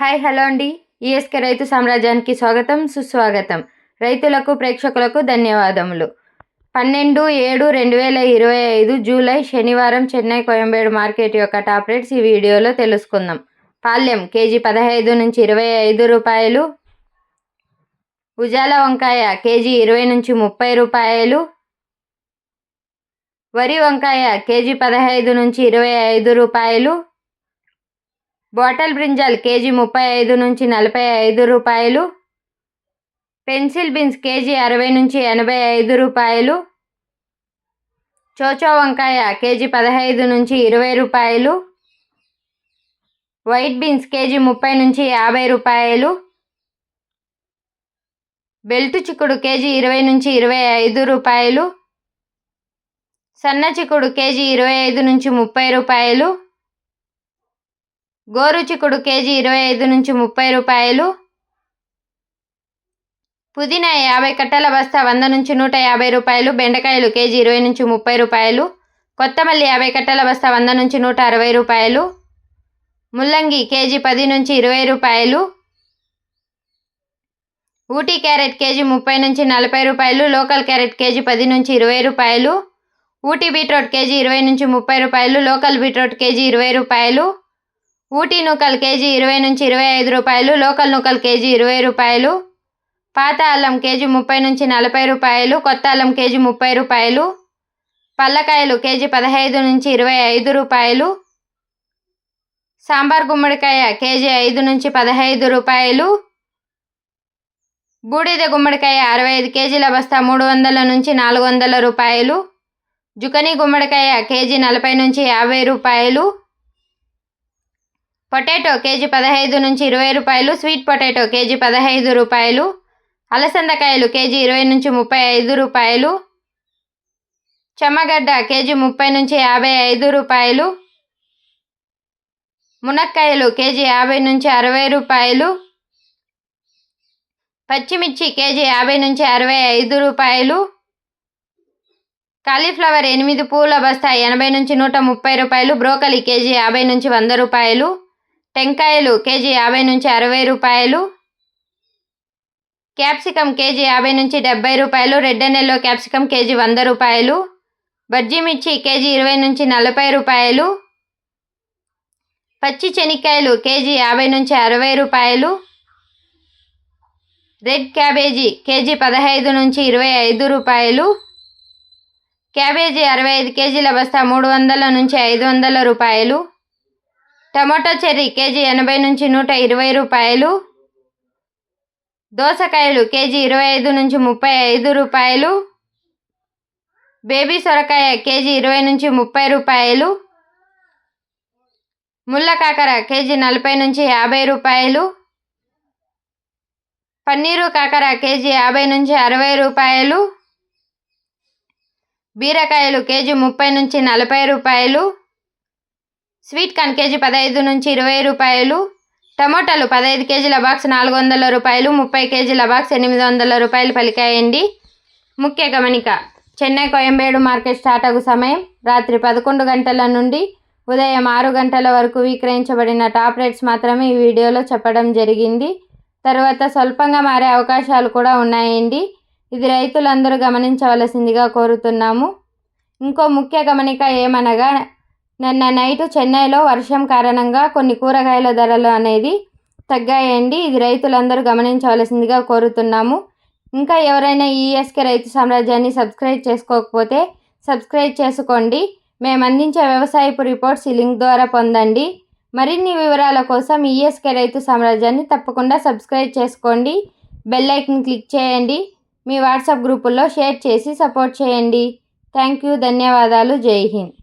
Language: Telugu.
హాయ్ హలో అండి. ఈఎస్కే రైతు సామ్రాజ్యానికి స్వాగతం సుస్వాగతం. రైతులకు ప్రేక్షకులకు ధన్యవాదములు. 12/7/2025 జూలై శనివారం చెన్నై కోయంబేడు మార్కెట్ యొక్క టాప్ రేట్స్ ఈ వీడియోలో తెలుసుకుందాం. పాల్యం కేజీ 15 నుంచి 25 రూపాయలు. ఉజాల వంకాయ కేజీ 20 నుంచి 30 రూపాయలు. వరి వంకాయ కేజీ 15 నుంచి 25 రూపాయలు. బాటల్ బ్రింజాల్ కేజీ 35 నుంచి 45 రూపాయలు. పెన్సిల్ బీన్స్ కేజీ 60 నుంచి 85 రూపాయలు. చోచో వంకాయ కేజీ 15 నుంచి 20 రూపాయలు. వైట్ బీన్స్ కేజీ 30 నుంచి 50 రూపాయలు. బెల్ట్ చిక్కుడు కేజీ 20 నుంచి 25 రూపాయలు. సన్న చిక్కుడు కేజీ 25 నుంచి 30 రూపాయలు. గోరు చిక్కుడు కేజీ 25 నుంచి 30 రూపాయలు. పుదీనా 50 కట్టల బస్తా 100 నుంచి 150 రూపాయలు. బెండకాయలు కేజీ 20 నుంచి 30 రూపాయలు. కొత్తమల్లి 50 కట్టల బస్తా 100 నుంచి 160 రూపాయలు. ముల్లంగి కేజీ 10 నుంచి 20 రూపాయలు. ఊటీ క్యారెట్ కేజీ 30 నుంచి 40 రూపాయలు. లోకల్ క్యారెట్ కేజీ 10 నుంచి 20 రూపాయలు. ఊటీ బీట్రూట్ కేజీ 20 నుంచి 30 రూపాయలు. లోకల్ బీట్రూట్ కేజీ 20 రూపాయలు. ఊటీ నూకల్ కేజీ 20 నుంచి 25 రూపాయలు. లోకల్ నూకల్ కేజీ 20 రూపాయలు. పాత అల్లం కేజీ 30 నుంచి 40 రూపాయలు. కొత్త అల్లం కేజీ 30 రూపాయలు. పల్లకాయలు కేజీ 15 నుంచి 25 రూపాయలు. సాంబార్ గుమ్మడికాయ కేజీ 5 నుంచి 15 రూపాయలు. బూడిద గుమ్మడికాయ 65 కేజీల బస్తా 300 నుంచి 400 రూపాయలు. జుకనీ గుమ్మడికాయ కేజీ 40 నుంచి 50 రూపాయలు. పొటాటో కేజీ 15 నుంచి 20 రూపాయలు. స్వీట్ పొటాటో కేజీ 15 రూపాయలు. అలసందకాయలు కేజీ 20 నుంచి 35 రూపాయలు. చెమ్మగడ్డ కేజీ 30 నుంచి 55 రూపాయలు. మునక్కాయలు కేజీ 50 నుంచి 60 రూపాయలు. పచ్చిమిర్చి కేజీ 50 నుంచి 65 రూపాయలు. కాలీఫ్లవర్ 8 పూల బస్తా 80 నుంచి 130 రూపాయలు. బ్రోకలీ కేజీ 50 నుంచి 100 రూపాయలు. టెంకాయలు కేజీ 50 నుంచి 60 రూపాయలు. క్యాప్సికం కేజీ 50 నుంచి 70 రూపాయలు. Red and yellow capsicum KG 100 రూపాయలు. బజ్జీ మిర్చి కేజీ 20 నుంచి 40 రూపాయలు. పచ్చి శనక్కాయలు కేజీ 50 నుంచి 60 రూపాయలు. రెడ్ క్యాబేజీ కేజీ 15 నుంచి 25 రూపాయలు. క్యాబేజీ 65 కేజీల బస్తా 300 నుంచి 500 రూపాయలు. టమాటో చెర్రీ కేజీ 80 నుంచి 120 రూపాయలు. దోసకాయలు కేజీ 25 నుంచి 35 రూపాయలు. బేబీ సొరకాయ కేజీ 20 నుంచి 30 రూపాయలు. ముళ్ళ కాకర కేజీ 40 నుంచి 50 రూపాయలు. పన్నీరు కాకర కేజీ 50 నుంచి 60 రూపాయలు. బీరకాయలు కేజీ 30 నుంచి 40 రూపాయలు. స్వీట్ కార్న్ కేజీ 15 నుంచి 20 రూపాయలు. టమోటాలు 15 కేజీల బాక్స్ 400 రూపాయలు. 30 కేజీల బాక్స్ 800 రూపాయలు పలికాయండి. ముఖ్య గమనిక: చెన్నై కోయంబేడు మార్కెట్ స్టార్ట్ అగు సమయం రాత్రి 11 గంటల నుండి ఉదయం 6 గంటల వరకు విక్రయించబడిన టాప్ రేట్స్ మాత్రమే ఈ వీడియోలో చెప్పడం జరిగింది. తర్వాత స్వల్పంగా మారే అవకాశాలు కూడా ఉన్నాయండి. ఇది రైతులందరూ గమనించవలసిందిగా కోరుతున్నాము. ఇంకో ముఖ్య గమనిక ఏమనగా, నిన్న నైటు చెన్నైలో వర్షం కారణంగా కొన్ని కూరగాయల ధరలు అనేది తగ్గాయండి. ఇది రైతులందరూ గమనించవలసిందిగా కోరుతున్నాము. ఇంకా ఎవరైనా ఈఎస్కే రైతు సామ్రాజ్యాన్ని సబ్స్క్రైబ్ చేసుకోకపోతే సబ్స్క్రైబ్ చేసుకోండి. మేము అందించే వ్యవసాయపు రిపోర్ట్స్ ఈ లింక్ ద్వారా పొందండి. మరిన్ని వివరాల కోసం ఈఎస్కే రైతు సామ్రాజ్యాన్ని తప్పకుండా సబ్స్క్రైబ్ చేసుకోండి. బెల్ ఐకాన్ క్లిక్ చేయండి. మీ వాట్సాప్ గ్రూపుల్లో షేర్ చేసి సపోర్ట్ చేయండి. Thank you. ధన్యవాదాలు. జై హింద్.